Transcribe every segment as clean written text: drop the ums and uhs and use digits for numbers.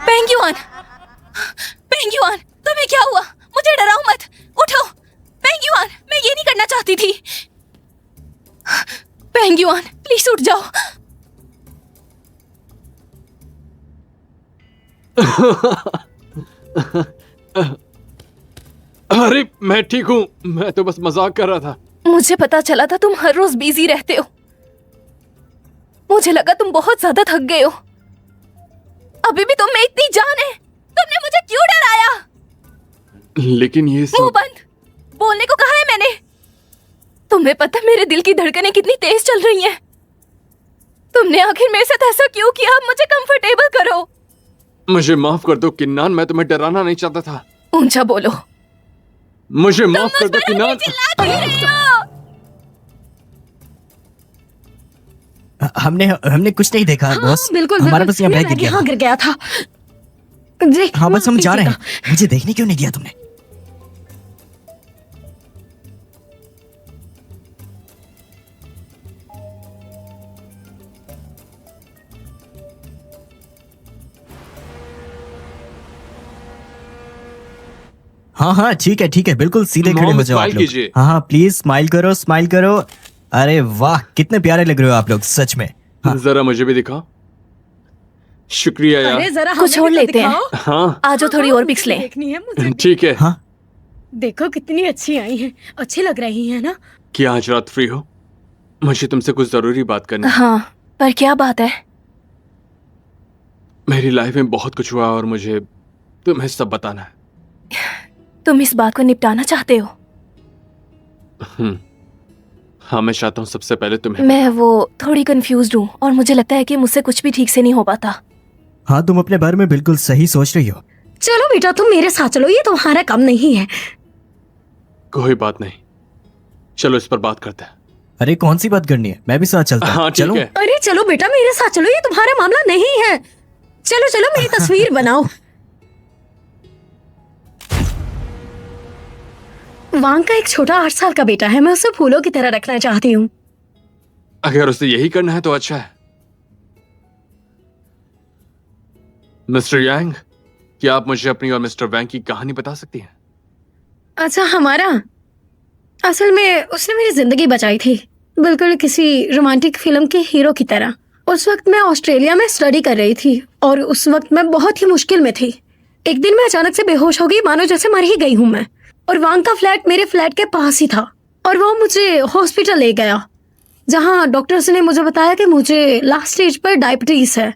Penguin, penguin, तुम्हें क्या हुआ? मुझे डराओ मत, उठो। पेंगुइन, मैं ये नहीं करना चाहती थी। पेंगुइन, प्लीज उठ जाओ। अरे मैं ठीक हूँ, मैं तो बस मजाक कर रहा था। मुझे पता चला था तुम हर रोज बिजी रहते हो। मुझे लगा तुम बहुत ज्यादा थक गए हो। अभी भी तुम में इतनी जान है, तुमने मुझे क्यों डराया? लेकिन ये मुंह सब... बंद, बोलने को कहा है मैंने। तुम्हें पता मेरे दिल की धड़कनें कितनी तेज चल रही हैं। तुमने आखिर मेरे साथ ऐसा क्यों किया? अब मुझे कंफर्टेबल करो। मुझे माफ कर दो किन्नान, मैं तुम्हें डराना नहीं चाहता था। ऊंचा बोलो। मुझे माफ कर दो किन्नान। चिल्ला क्यों रहे हो? हमने कुछ नहीं देखा बॉस। बिल्कुल हमारा बस यहाँ बैग गिर गया यहाँ था। गिर गया था जी। हाँ बस हम जा रहे हैं। मुझे देखने क्यों नहीं दिया तुमने? हाँ हाँ ठीक है बिल्कुल सीधे खड़े हो जाओ आप स्माइल लोग। कीजिए। हाँ हाँ प्लीज स्माइल करो, स्माइल करो। अरे वाह कितने प्यारे लग रहे हो आप लोग सच में। हाँ। जरा मुझे भी दिखाओ। शुक्रिया यार। अरे जरा कुछ हमें और भी तो लेते हैं। दिखाओ। हाँ आज थोड़ी और पिक्स लें। देखनी है मुझे। ठीक है। हाँ देखो कितनी अच्छी आई हैं, अच्छी लग रही हैं ना। क्या आज रात फ्री हो? मुझे तुमसे कुछ जरूरी बात करनी है। हाँ, पर क्या बात है? मेरी लाइफ में बहुत कुछ हुआ और मुझे तुम्हें सब बताना है। तुम इस बात को निपटाना चाहते हो? हाँ मैं चाहता हूँ सबसे पहले तुम्हें... मैं वो थोड़ी कंफ्यूज्ड हूँ और मुझे लगता है कि मुझसे कुछ भी ठीक से नहीं हो पाता। हाँ तुम अपने बारे में बिल्कुल सही सोच रही हो। चलो बेटा तुम मेरे साथ चलो, ये तुम्हारा काम नहीं है। कोई बात नहीं, चलो इस पर बात करते हैं। अरे कौन सी बात करनी है, मैं भी साथ चलता हूँ। हाँ ठीक चलो। है। अरे चलो बेटा मेरे साथ चलो, ये तुम्हारा मामला नहीं है। चलो चलो मेरी तस्वीर बनाओ। वांग का एक छोटा 8 साल का बेटा है, मैं उसे फूलों की तरह रखना चाहती हूँ। अगर उसे यही करना है तो अच्छा है। मिस्टर यांग, क्या आप मुझे अपनी और मिस्टर वैंग की कहानी बता सकती हैं? अच्छा हमारा असल में उसने मेरी जिंदगी बचाई थी, बिल्कुल किसी रोमांटिक फिल्म के हीरो की तरह। उस वक्त मैं ऑस्ट्रेलिया में स्टडी कर रही थी और उस वक्त मैं बहुत ही मुश्किल में थी। एक दिन मैं अचानक से बेहोश हो गई, मानो जैसे मर ही गई हूँ मैं। और वांग का फ्लैट मेरे फ्लैट के पास ही था और वो मुझे हॉस्पिटल ले गया, जहाँ डॉक्टर्स ने मुझे बताया कि मुझे लास्ट स्टेज पर डायबिटीज है।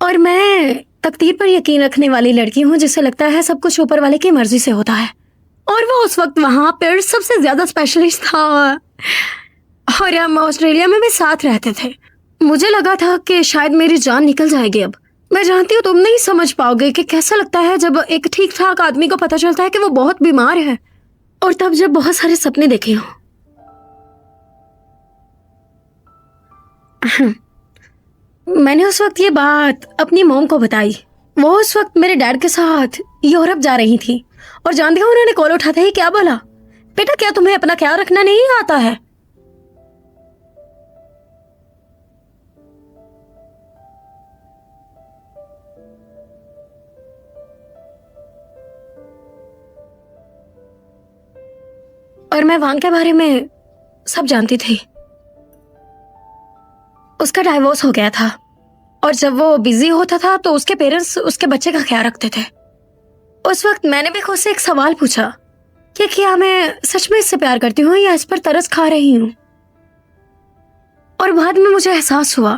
और मैं तकदीर पर यकीन रखने वाली लड़की हूँ जिसे लगता है सब कुछ ऊपर वाले की मर्जी से होता है। और वो उस वक्त वहाँ पर सबसे ज्यादा स्पेशलिस्ट था और हम ऑस्ट्रेलिया में भी साथ रहते थे। मुझे लगा था कि शायद मेरी जान निकल जाएगी। अब मैं जानती हूँ तुम नहीं समझ पाओगे कि कैसा लगता है जब एक ठीक ठाक आदमी को पता चलता है कि वो बहुत बीमार है, और तब जब बहुत सारे सपने देखे हों। मैंने उस वक्त ये बात अपनी मॉम को बताई। वो उस वक्त मेरे डैड के साथ यूरोप जा रही थी और जानते हो उन्होंने कॉल उठाते ही क्या बोला? बेटा क्या तुम्हें अपना ख्याल रखना नहीं आता है? और मैं वांग के बारे में सब जानती थी। उसका डाइवोर्स हो गया था और जब वो बिजी होता था तो उसके पेरेंट्स उसके बच्चे का ख्याल रखते थे। उस वक्त मैंने भी खुद से एक सवाल पूछा कि क्या मैं सच में इससे प्यार करती हूँ या इस पर तरस खा रही हूँ। और बाद में मुझे एहसास हुआ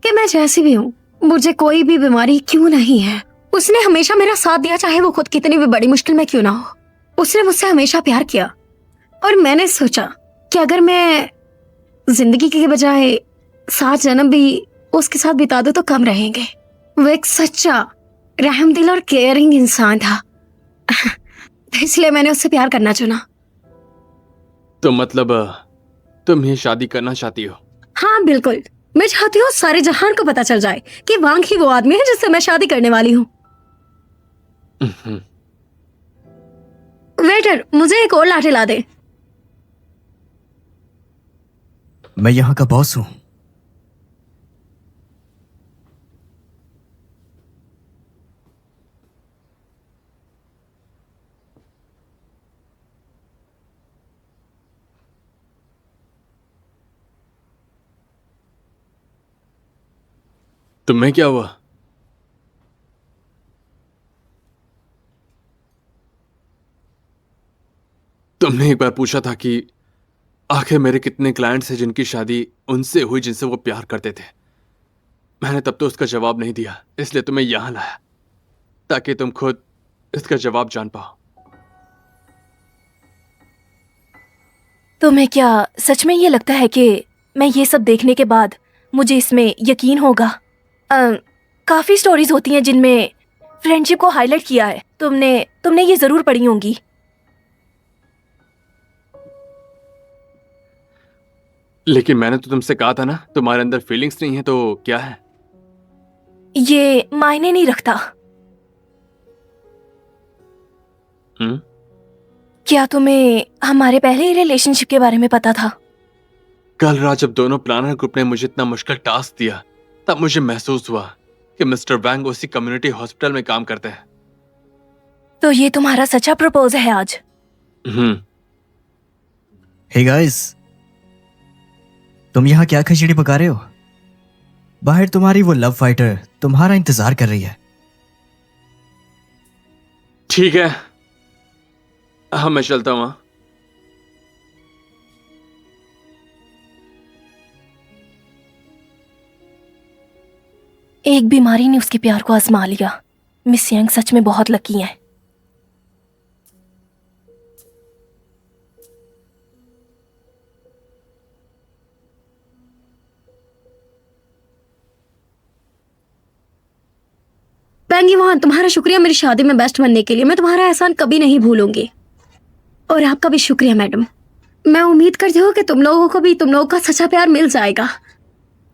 कि मैं जैसी भी हूँ, मुझे कोई भी बीमारी क्यों नहीं है, उसने हमेशा मेरा साथ दिया, चाहे वो खुद कितनी भी बड़ी मुश्किल में क्यों ना हो। उसने मुझसे हमेशा प्यार किया और मैंने सोचा कि अगर मैं जिंदगी के बजाय 7 जन्म भी उसके साथ बिता दूं तो कम रहेंगे। वो एक सच्चा रहमदिल और केयरिंग इंसान था। इसलिए मैंने उससे प्यार करना चुना। तो मतलब तुम ये शादी करना चाहती हो? हाँ बिल्कुल, मैं चाहती हूँ सारे जहान को पता चल जाए कि वांग ही वो आदमी है जिससे मैं शादी करने वाली हूँ। वेटर, मुझे एक और लाठी ला दे। मैं यहाँ का बॉस हूँ। तुम्हें क्या हुआ? तुमने एक बार पूछा था कि आखिर मेरे कितने क्लाइंट्स हैं जिनकी शादी उनसे हुई जिनसे वो प्यार करते थे। मैंने तब तो उसका जवाब नहीं दिया, इसलिए तुम्हें यहां लाया ताकि तुम खुद इसका जवाब जान पाओ। तुम्हें क्या सच में ये लगता है कि मैं ये सब देखने के बाद मुझे इसमें यकीन होगा? काफी स्टोरीज होती हैं जिनमें फ्रेंडशिप को हाईलाइट किया है। तुमने ये जरूर पढ़ी होंगी। लेकिन मैंने तो तुमसे कहा था ना, तुम्हारे अंदर फीलिंग्स नहीं है तो क्या है? ये मायने नहीं रखता। क्या तुम्हें हमारे पहले रिलेशनशिप के बारे में पता था? कल रात जब दोनों प्लानर ग्रुप ने मुझे इतना मुश्किल टास्क दिया तब मुझे महसूस हुआ कि मिस्टर वैंग उसी कम्युनिटी हॉस्पिटल में काम करते हैं। तो ये तुम्हारा सच्चा प्रपोज है आज? हे गाइस, तुम यहाँ क्या खिचड़ी पका रहे हो? बाहर तुम्हारी वो लव फाइटर तुम्हारा इंतजार कर रही है। ठीक है, हाँ मैं चलता हूँ। एक बीमारी ने उसके प्यार को आजमा लिया। मिस यंग सच में बहुत लकी हैं। बैंगी वहां, तुम्हारा शुक्रिया मेरी शादी में बेस्ट बनने के लिए। मैं तुम्हारा एहसान कभी नहीं भूलूंगी। और आपका भी शुक्रिया मैडम। मैं उम्मीद करती हूँ कि तुम लोगों को भी तुम लोगों का सच्चा प्यार मिल जाएगा।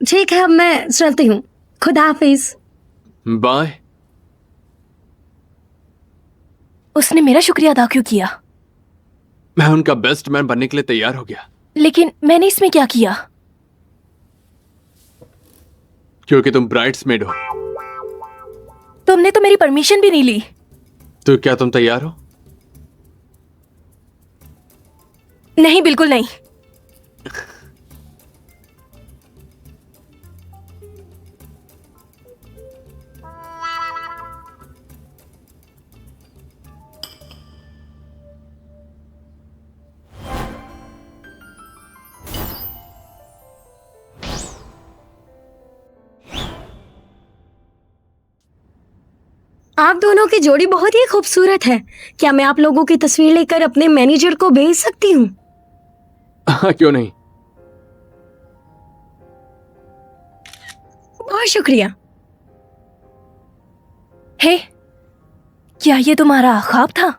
ठीक है, अब मैं चलती हूँ। खुदा हाफिज। बाय। उसने मेरा शुक्रिया अदा क्यों किया? मैं उनका बेस्ट मैन बनने के लिए तैयार हो गया। लेकिन मैंने इसमें क्या किया? क्योंकि तुम ब्राइड्समेड हो। तुमने तो मेरी परमिशन भी नहीं ली। तो क्या तुम तैयार हो? नहीं, बिल्कुल नहीं। आप दोनों की जोड़ी बहुत ही खूबसूरत है। क्या मैं आप लोगों की तस्वीर लेकर अपने मैनेजर को भेज सकती हूँ? हाँ, क्यों नहीं। बहुत शुक्रिया। हे, क्या ये तुम्हारा ख्वाब था?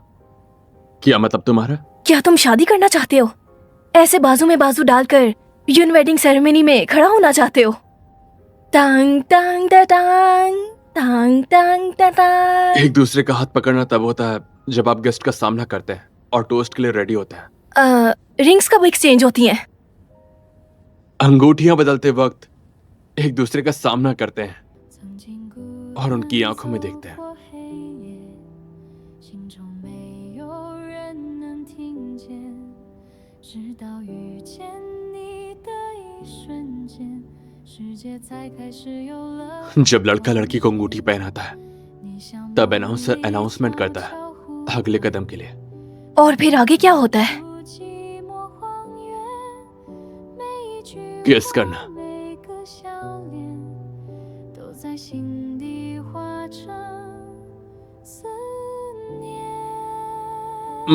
क्या मतलब तुम्हारा? क्या तुम शादी करना चाहते हो? ऐसे बाजू में बाजू डालकर यून वेडिंग सेरेमनी में खड़ा होना चाहते हो? टांग टांग टा टांग टांग टांग टा टांग। एक दूसरे का हाथ पकड़ना तब होता है जब आप गेस्ट का सामना करते हैं और टोस्ट के लिए रेडी होते हैं। रिंग्स कब एक्सचेंज होती हैं? अंगूठियां बदलते वक्त एक दूसरे का सामना करते हैं और उनकी आंखों में देखते हैं। जब लड़का लड़की को अंगूठी पहनाता है तब अनाउंसर अनाउंसमेंट करता है अगले कदम के लिए। और फिर आगे क्या होता है? गेस करना।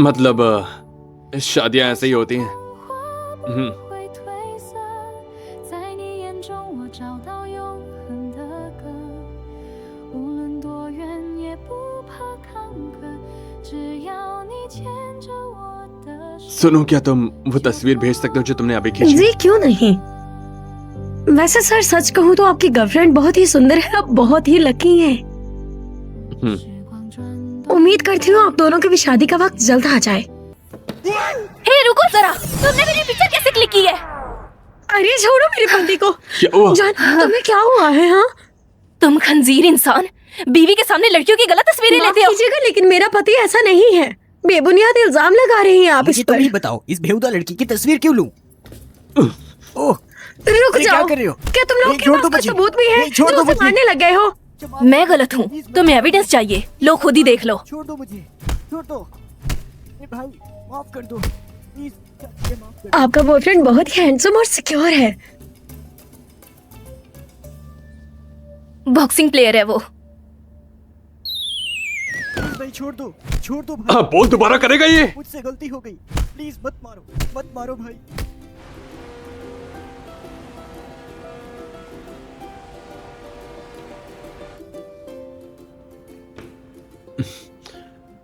मतलब शादियां ऐसे ही होती हैं। सुनो, क्या तुम वो तस्वीर भेज सकते हो जो तुमने अभी खींची? जी क्यों नहीं। वैसे सर सच कहूँ तो आपकी गर्लफ्रेंड बहुत ही सुंदर है। आप बहुत ही लकी हैं। उम्मीद करती हूँ आप दोनों की भी शादी का वक्त जल्द आ जाए। हे रुको जरा, तुमने मेरी पिक्चर कैसे क्लिक की है? अरे छोड़ो मेरे पति को। क्या हुआ? जान, तुम्हें क्या हुआ है? हाँ, तुम खंजीर इंसान, बीवी के सामने लड़कियों की गलत तस्वीरें माफ लेते हो। कीजिएगा लेकिन मेरा पति ऐसा नहीं है। बेबुनियाद इल्जाम लगा रही हैं आप इस मुझे पर। तुम ही बताओ, इस बेहुदा लड़की की तस्वीर क्यों लूं? ओह, रुक अरे क्या जाओ। कर रही हो? क्या तुम लोग नहीं, के छोड़ पास दो कोई मुझे। सबूत भी है नहीं, छोड़ जो दो उसे मुझे। मारने लग गए हो? मैं गलत हूँ, तुम्हें एविडेंस चाहिए, लो खुद ही देख लो। छोड़ दो मुझे, छोड़ दो। ए भाई, माफ कर दो प्लीज, माफ कर आपका बॉयफ्रेंड बहुत ही हैंडसम और सिक्योर है। बॉक्सिंग प्लेयर है वो। दो भाई, छोड़ दो भाई। हाँ, बोल दोबारा करेगा ये? मुझसे गलती हो गई, प्लीज मत मारो भाई।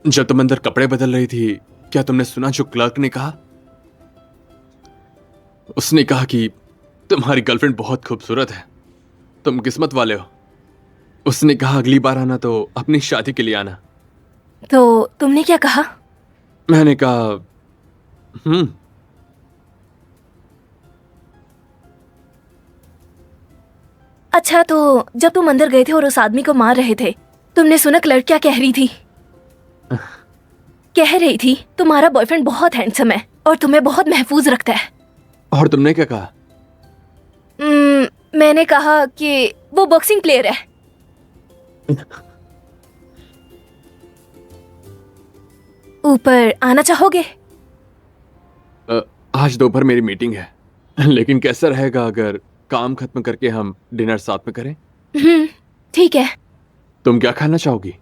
जब तुम अंदर कपड़े बदल रही थी, क्या तुमने सुना जो क्लर्क ने कहा? उसने कहा कि तुम्हारी गर्लफ्रेंड बहुत खूबसूरत है, तुम किस्मत वाले हो। उसने कहा अगली बार आना तो अपनी शादी के लिए आना। तो तुमने क्या कहा? मैंने कहा अच्छा, तो जब तुम अंदर गए थे और उस आदमी को मार रहे थे, तुमने सुना क्लर्क क्या कह रही थी? कह रही थी तुम्हारा बॉयफ्रेंड बहुत हैंडसम है और तुम्हें बहुत महफूज रखता है। और तुमने क्या कहा? मैंने कहा कि वो बॉक्सिंग प्लेयर है। ऊपर आना चाहोगे? आज दोपहर मेरी मीटिंग है, लेकिन कैसा रहेगा अगर काम खत्म करके हम डिनर साथ में करें? ठीक है। तुम क्या खाना चाहोगी?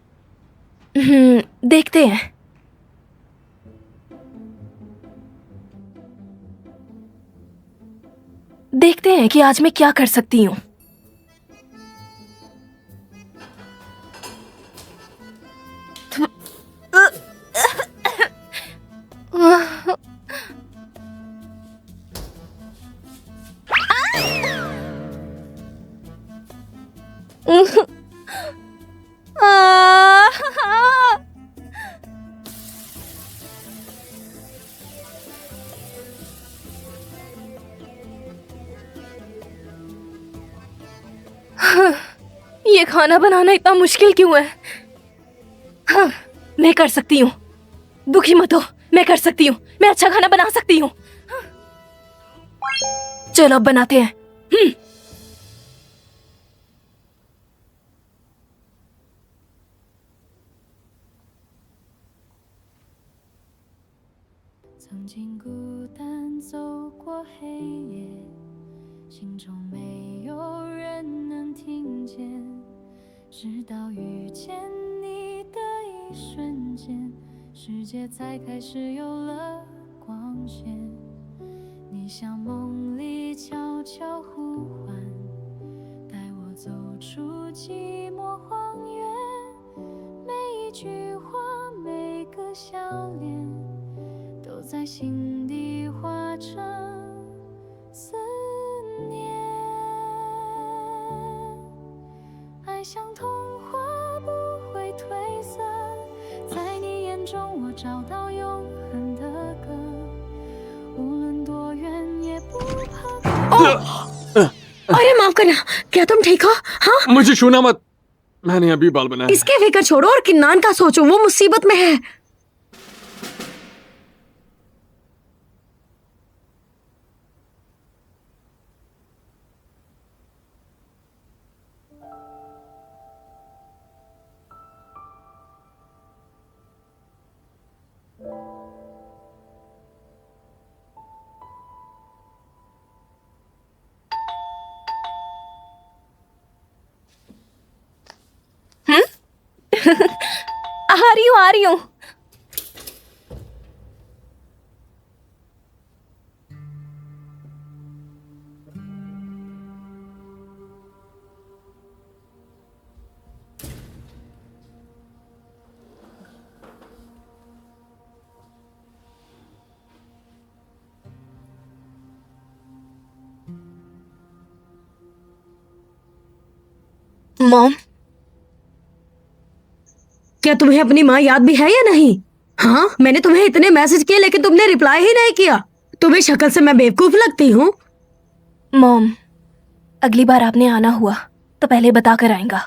देखते हैं। देखते हैं कि आज मैं क्या कर सकती हूँ। ये खाना बनाना इतना मुश्किल क्यों है? हाँ, मैं कर सकती हूँ। दुखी मत हो, मैं कर सकती हूँ। मैं अच्छा खाना बना सकती हूँ। चलो अब बनाते हैं।曾经孤单走过黑夜，心中没有人能听见，直到遇见你的一瞬间，世界才开始有了光线。你像梦里悄悄呼唤，带我走出寂寞荒原，每一句话，每个笑脸，都在心底化成思念。爱像童话不会褪色，在你眼中我找到永恒的歌，无论多远也不怕。अरे माफ करना, क्या तुम ठीक हो? हाँ, मुझे छूना मत, मैंने अभी बाल बनाए। इसके फिक्र छोड़ो और किन्नान का सोचो, वो मुसीबत में है। आ रही हूँ। मॉम, क्या तुम्हें अपनी माँ याद भी है या नहीं? हाँ, मैंने तुम्हें इतने मैसेज किए लेकिन तुमने रिप्लाई ही नहीं किया। तुम्हें शक्ल से मैं बेवकूफ लगती हूँ। मॉम, अगली बार आपने आना हुआ तो पहले बता कर आएगा।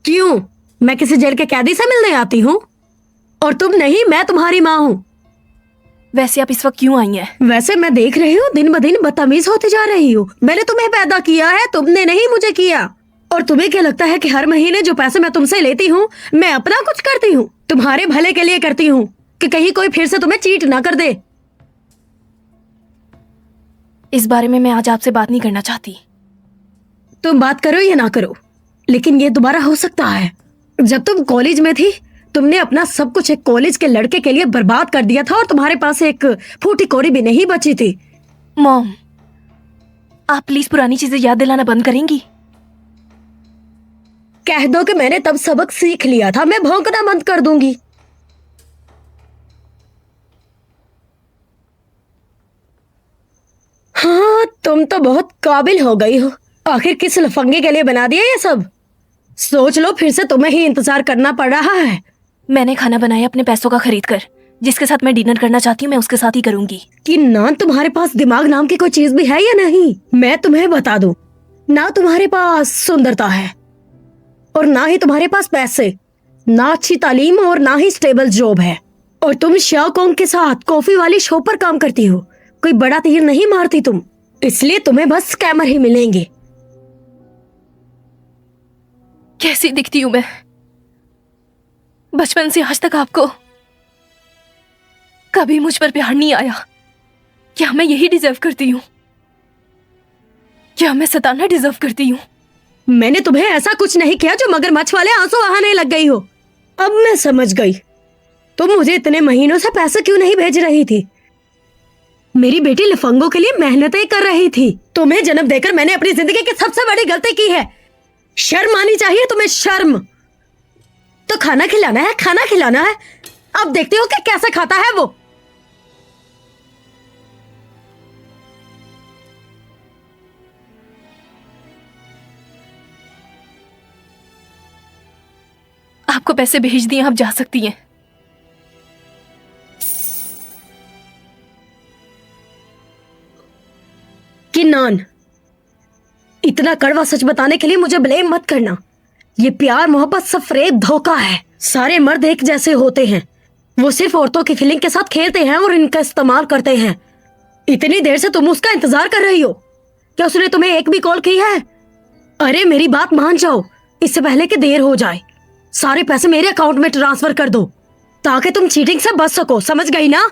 क्यों? मैं किसी जेल के कैदी से मिलने आती हूँ? और तुम नहीं, मैं तुम्हारी माँ हूँ। वैसे आप इस वक्त क्यों आई हैं? वैसे मैं देख रही हूँ दिन ब दिन बदतमीज होते जा रही हूँ। मैंने तुम्हें पैदा किया है, तुमने नहीं मुझे किया। और तुम्हें क्या लगता है कि हर महीने जो पैसे मैं तुमसे लेती हूँ मैं अपना कुछ करती हूँ? तुम्हारे भले के लिए करती हूँ कि कहीं कोई फिर से तुम्हें चीट ना कर दे। इस बारे में मैं आज आपसे बात नहीं करना चाहती। तुम बात करो या ना करो, लेकिन ये दोबारा हो सकता है। जब तुम कॉलेज में थी तुमने अपना सब कुछ एक कॉलेज के लड़के के लिए बर्बाद कर दिया था और तुम्हारे पास एक फूटी कौड़ी भी नहीं बची थी। मॉम, आप प्लीज पुरानी चीजें याद दिलाना बंद करेंगी? कह दो कि मैंने तब सबक सीख लिया था, मैं भौंकना बंद कर दूंगी। हाँ, तुम तो बहुत काबिल हो गई हो। आखिर किस लफंगे के लिए बना दिया ये सब? सोच लो, फिर से तुम्हें ही इंतजार करना पड़ रहा है। मैंने खाना बनाया अपने पैसों का खरीद कर। जिसके साथ मैं डिनर करना चाहती हूँ मैं उसके साथ ही करूंगी। कि ना तुम्हारे पास दिमाग नाम की कोई चीज भी है या नहीं? मैं तुम्हें बता दूं, ना तुम्हारे पास सुंदरता है और ना ही तुम्हारे पास पैसे, ना अच्छी तालीम और ना ही स्टेबल जॉब है। और तुम शाओकोंग के साथ कॉफी वाली शॉप पर काम करती हो। कोई बड़ा तीर नहीं मारती तुम, इसलिए तुम्हें बस स्कैमर ही मिलेंगे। कैसी दिखती हूँ मैं? बचपन से आज तक आपको कभी मुझ पर प्यार नहीं आया। क्या मैं यही डिजर्व करती हूँ? क्या मैं सताना डिजर्व करती हूँ? मैंने तुम्हें ऐसा कुछ नहीं किया जो मगरमच्छ वाले आंसू बहाने लग गई हो। अब मैं समझ गई तुम मुझे इतने महीनों से पैसे क्यों नहीं भेज रही थी। मेरी बेटी लफंगों के लिए मेहनतें कर रही थी। तुम्हें जन्म देकर मैंने अपनी जिंदगी की सबसे बड़ी गलती की है। शर्म आनी चाहिए तुम्हें, शर्म। तो खाना खिलाना है, खाना खिलाना है। अब देखते हो कि कैसे खाता है वो। आपको पैसे भेज दिए, आप जा सकती हैं। किन्नान, इतना कड़वा सच बताने के लिए मुझे ब्लेम मत करना। ये प्यार मोहब्बत सब फरेब धोखा है। सारे मर्द एक जैसे होते हैं, वो सिर्फ औरतों की फीलिंग के साथ खेलते हैं और इनका इस्तेमाल करते हैं। इतनी देर से तुम उसका इंतजार कर रही हो, क्या उसने तुम्हें एक भी कॉल की है? अरे मेरी बात मान जाओ, इससे पहले कि देर हो जाए। सारे पैसे मेरे अकाउंट में ट्रांसफर कर दो ताकि तुम चीटिंग से बच सको, समझ गई ना?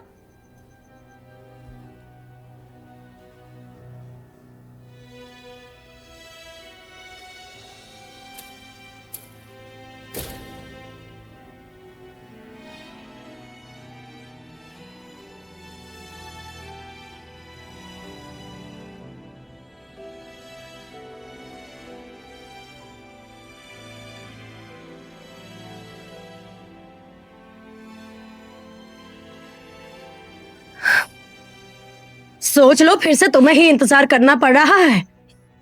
सोच लो, फिर से तुम्हें ही इंतजार करना पड़ रहा है।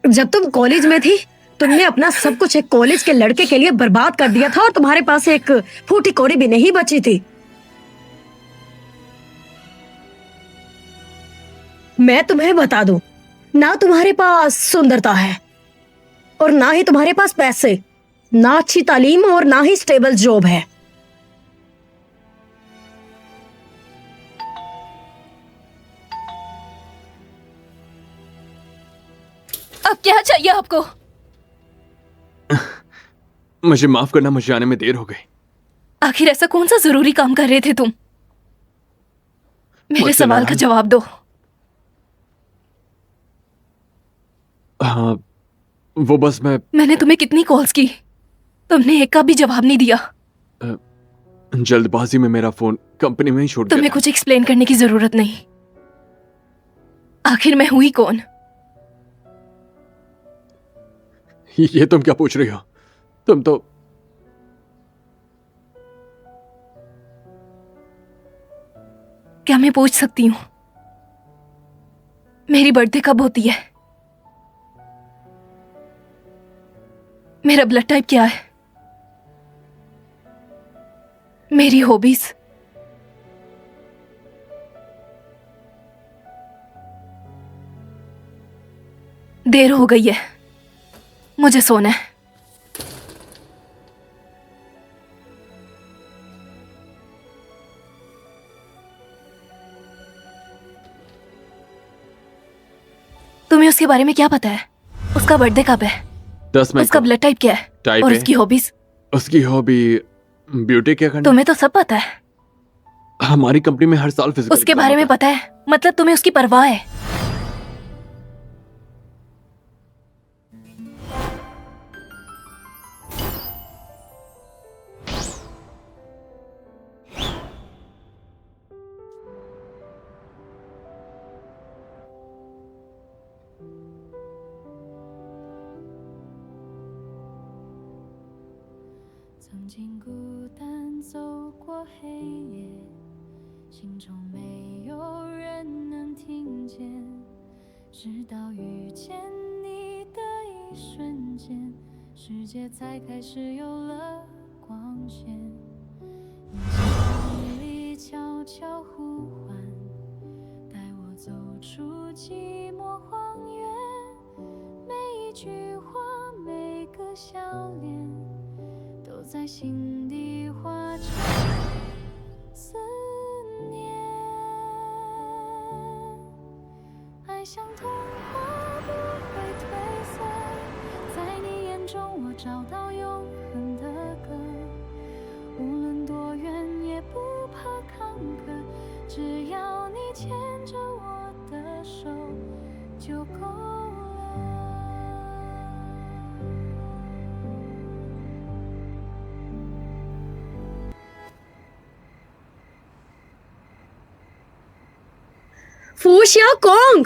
जब तुम कॉलेज में थी तुमने अपना सब कुछ एक कॉलेज के लड़के के लिए बर्बाद कर दिया था और तुम्हारे पास एक फूटी कौड़ी भी नहीं बची थी। मैं तुम्हें बता दूं, ना तुम्हारे पास सुंदरता है और ना ही तुम्हारे पास पैसे, ना अच्छी तालीम और ना ही स्टेबल जॉब है। अब क्या चाहिए आपको? मुझे माफ करना, मुझे आने में देर हो गई। आखिर ऐसा कौन सा जरूरी काम कर रहे थे तुम? मेरे मुझसे सवाल का नाराज- जवाब दो। हाँ, वो बस मैंने तुम्हें कितनी कॉल्स की, तुमने एक का भी जवाब नहीं दिया। जल्दबाजी में मेरा फोन कंपनी में ही छोड़ तुम्हें दिया था। कुछ एक्सप्लेन करने की जरूरत नहीं। आखिर मैं हुई कौन? ये तुम क्या पूछ रही हो? तुम तो क्या मैं पूछ सकती हूँ मेरी बर्थडे कब होती है? मेरा ब्लड टाइप क्या है? मेरी हॉबीज? देर हो गई है, मुझे सोना है। तुम्हें उसके बारे में क्या पता है? उसका बर्थडे कब है? 10 मई उसका को। ब्लड टाइप क्या है? टाइप और है। उसकी हॉबीज? उसकी हॉबी ब्यूटी क्या करना। तुम्हें तो सब पता है। हमारी कंपनी में हर साल फिजिकल उसके एग्जाम बारे में होता पता है, मतलब तुम्हें उसकी परवाह है।曾经孤单走过黑夜，心中没有人能听见，直到遇见你的一瞬间，世界才开始有了光线。你心里悄悄呼唤，带我走出寂寞荒原，每一句话，每个笑脸，都在心底化成思念。爱像童话不会褪色，在你眼中我找到永恒的歌。无论多远也不怕坎坷，只要你牵着我的手就够了。फूशिया कोंग,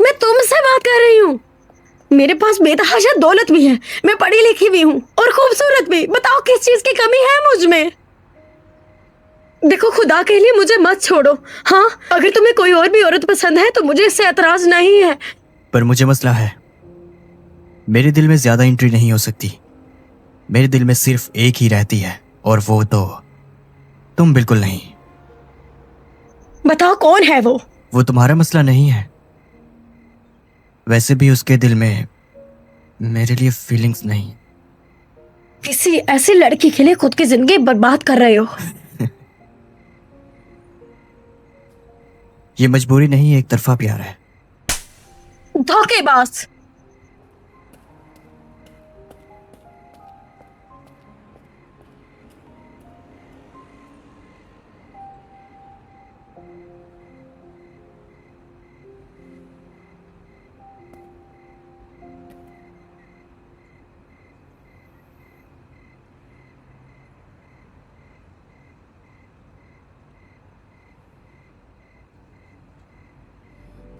मैं तुमसे बात कर रही हूँ। मेरे पास बेतहाशा दौलत भी है, मैं पढ़ी लिखी भी हूँ और खूबसूरत भी। बताओ किस चीज की कमी है मुझ में? देखो, खुदा के लिए मुझे मत छोड़ो। हाँ, अगर तुम्हें कोई और भी औरत पसंद है तो मुझे इससे एतराज नहीं है। पर मुझे मसला है, मेरे दिल में ज्यादा एंट्री नहीं हो सकती। मेरे दिल में सिर्फ एक ही रहती है, और वो तो तुम बिल्कुल नहीं। बताओ कौन है वो? वो तुम्हारा मसला नहीं है। वैसे भी उसके दिल में मेरे लिए फीलिंग्स नहीं। किसी ऐसी लड़की के लिए खुद की जिंदगी बर्बाद कर रहे हो। ये मजबूरी नहीं, एक तरफा प्यार है। धोखेबाज।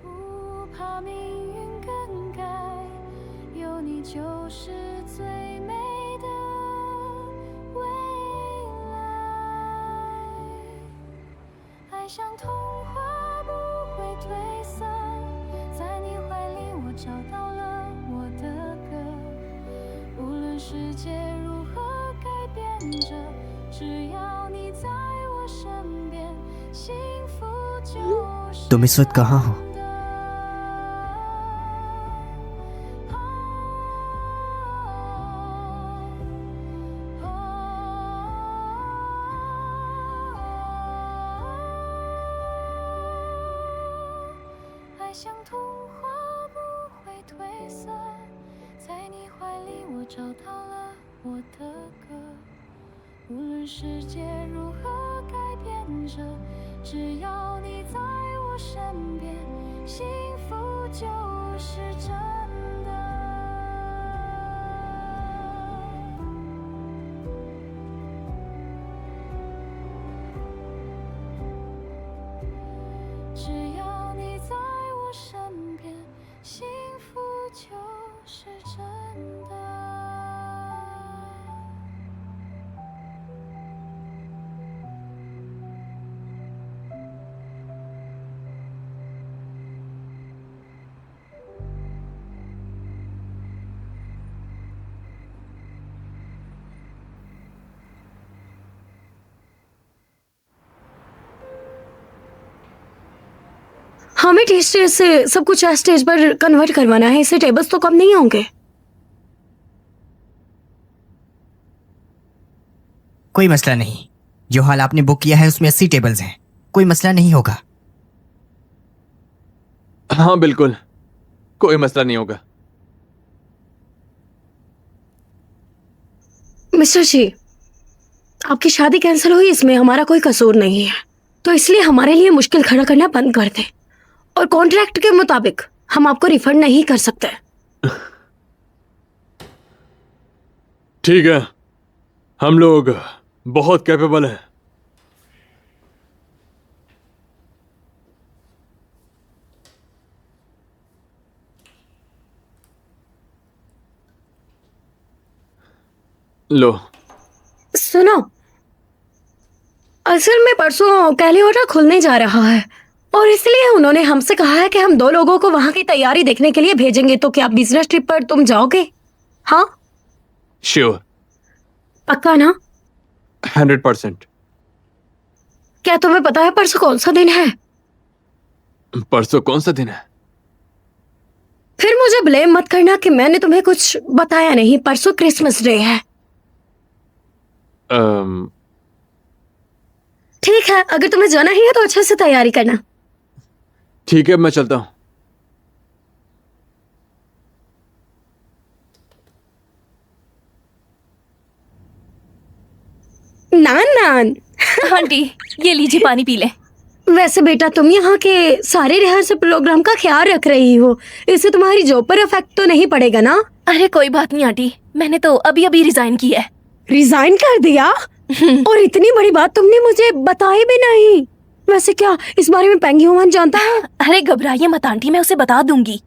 不怕命运更改，有你就是最美的未来。爱像童话不会褪色，在你怀里我找到了我的歌。无论世界如何改变着，只要你在我身边，幸福就是तुम इस वक्त कहाँ हो? हमें टी स्टेज से सब कुछ स्टेज पर कन्वर्ट करवाना है, इससे टेबल्स तो कम नहीं होंगे। कोई मसला नहीं, जो हॉल आपने बुक किया है उसमें 80 टेबल्स हैं, कोई मसला नहीं होगा। हाँ बिल्कुल, कोई मसला नहीं होगा। मिस्टर जी, आपकी शादी कैंसिल हुई, इसमें हमारा कोई कसूर नहीं है, तो इसलिए हमारे लिए मुश्किल खड़ा करना बंद कर दें, और कॉन्ट्रैक्ट के मुताबिक हम आपको रिफंड नहीं कर सकते। ठीक है, हम लोग बहुत कैपेबल हैं। लो। सुनो, असल में परसों कैली होटल खुलने जा रहा है, और इसलिए उन्होंने हमसे कहा है कि हम 2 लोगों को वहां की तैयारी देखने के लिए भेजेंगे। तो क्या बिजनेस ट्रिप पर तुम जाओगे? हाँ, श्योर, पक्का ना? 100%। क्या तुम्हें पता है परसों कौन सा दिन है? परसों कौन सा दिन है? फिर मुझे ब्लेम मत करना कि मैंने तुम्हें कुछ बताया नहीं। परसों क्रिसमस डे है। ठीक है, अगर तुम्हें जाना ही है तो अच्छे से तैयारी करना। ठीक है, मैं चलता हूँ। नान नान। आंटी, ये लीजिए पानी पी ले। वैसे बेटा, तुम यहाँ के सारे रिहर्सल प्रोग्राम का ख्याल रख रही हो, इससे तुम्हारी जॉब पर इफेक्ट तो नहीं पड़ेगा ना? अरे कोई बात नहीं आंटी, मैंने तो अभी अभी रिजाइन किया है। रिजाइन कर दिया? और इतनी बड़ी बात तुमने मुझे बताई भी नहीं। वैसे क्या इस बारे में पेंगी ओमान जानता है? अरे घबराइए मत आंटी, मैं उसे बता दूंगी।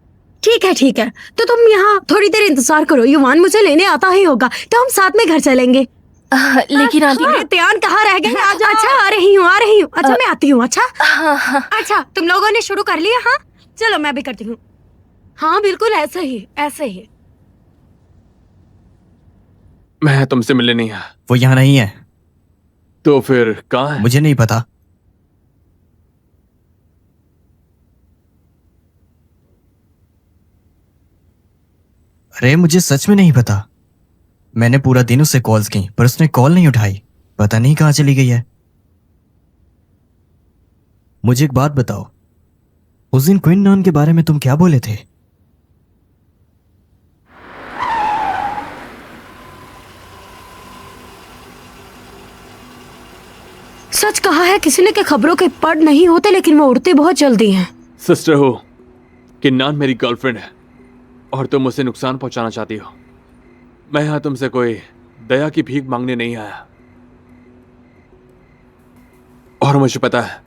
ठीक है, तो तुम यहाँ थोड़ी देर इंतजार करो, युवान मुझे लेने आता ही होगा, तो हम साथ में घर चलेंगे। लेकिन आंटी त्यान कहाँ रह गए? अच्छा, आ रही हूँ। अच्छा, मैं आती हूँ। अच्छा अच्छा, तुम लोगों ने शुरू कर लिया? हाँ चलो, मैं भी करती हूँ। हाँ बिल्कुल ऐसे ही। मैं तुमसे मिलने नहीं आया। वो यहाँ नहीं है। तो फिर कहाँ है? मुझे नहीं पता। अरे मुझे सच में नहीं पता। मैंने पूरा दिन उसे कॉल्स की, पर उसने कॉल नहीं उठाई। पता नहीं कहाँ चली गई है। मुझे एक बात बताओ, उस दिन क्वीन नॉन के बारे में तुम क्या बोले थे? सच कहा है किसी ने कि खबरों के पढ़ नहीं होते, लेकिन वो उड़ते बहुत जल्दी हैं। सिस्टर हो, किन्नान मेरी गर्लफ्रेंड है और तुम उसे नुकसान पहुंचाना चाहती हो। मैं यहां तुमसे कोई दया की भीख मांगने नहीं आया। और मुझे पता है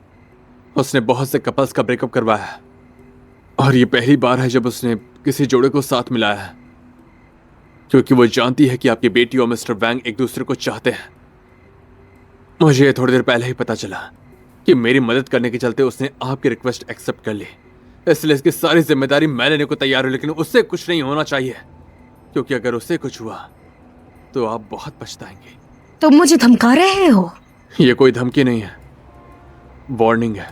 उसने बहुत से कपल्स का ब्रेकअप करवाया है, और ये पहली बार है जब उसने किसी जोड़े को साथ मिलाया है, क्योंकि वो जानती है कि आपकी बेटी और मिस्टर वैंग एक दूसरे को चाहते हैं। मुझे ये थोड़ी देर पहले ही पता चला कि मेरी मदद करने के चलते उसने आपकी रिक्वेस्ट एक्सेप्ट कर ली, इसलिए इसकी सारी जिम्मेदारी मैं लेने को तैयार हूं। लेकिन उससे कुछ नहीं होना चाहिए, क्योंकि अगर उससे कुछ हुआ तो आप बहुत पछताएंगे। तुम मुझे धमका रहे हो? ये कोई धमकी नहीं है, वार्निंग है।